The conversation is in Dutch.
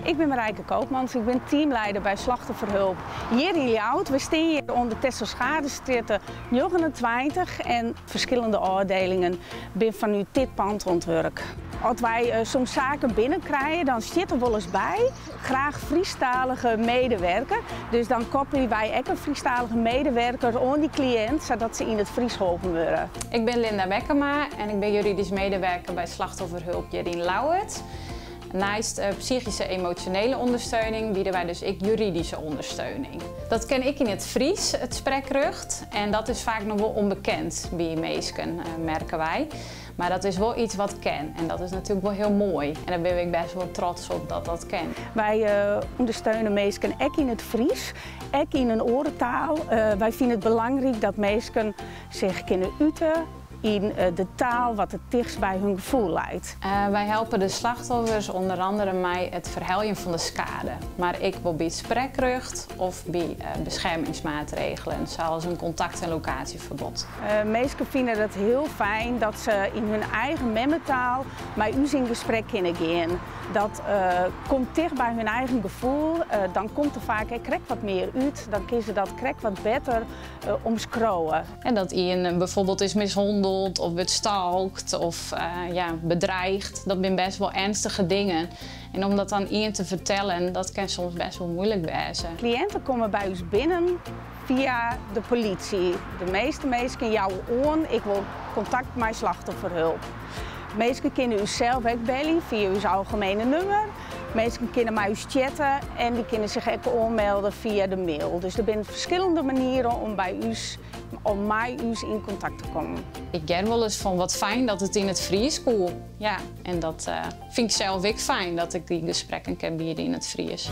Ik ben Marijke Koopmans, ik ben teamleider bij Slachtofferhulp hier in Ljouwert. We staan hier onder Tesselschade 29 en verschillende afdelingen binnen van nu dit pand ontwerp. Als wij soms zaken binnenkrijgen, dan zit er wel eens bij graag Friestalige medewerker. Dus dan koppelen wij ook een Friestalige medewerker aan die cliënt, zodat ze in het Fries geholpen worden. Ik ben Linda Bekkema en ik ben juridisch medewerker bij Slachtofferhulp hier in Ljouwert. Naast psychische emotionele ondersteuning bieden wij dus juridische ondersteuning. Dat ken ik in het Fries, het spreekrecht. En dat is vaak nog wel onbekend bij meesken, merken wij. Maar dat is wel iets wat ken en dat is natuurlijk wel heel mooi. En daar ben ik best wel trots op dat dat ken. Wij ondersteunen meesken ook in het Fries, ook in een orentaal. Wij vinden het belangrijk dat meesken zich kunnen uiten in de taal wat het dichtst bij hun gevoel leidt. Wij helpen de slachtoffers onder andere bij het verheljen van de schade. Maar ik wil bij het spreekrecht of bij beschermingsmaatregelen, zoals een contact- en locatieverbod. Meesten vinden het heel fijn dat ze in hun eigen memmentaal met u in gesprek kunnen gaan. Dat komt dicht bij hun eigen gevoel, dan komt er vaak wat meer uit, dan kunnen ze dat wat beter omschreeuwen. En dat iemand bijvoorbeeld is mishandeld of wordt stalkt of bedreigd, dat zijn best wel ernstige dingen. En om dat aan iemand te vertellen, dat kan soms best wel moeilijk zijn. Cliënten komen bij ons binnen via de politie. De meeste mensen jou aan, ik wil contact met slachtofferhulp. Meesten kunnen u zelf ook bellen via uw algemene nummer. Meesten kunnen met u chatten en die kunnen zich ook aanmelden via de mail. Dus er zijn verschillende manieren om met u in contact te komen. Ik ken wel eens van wat fijn dat het in het Fries komt. Ja, en dat vind ik zelf ook fijn dat ik die gesprekken kan bieden in het Fries.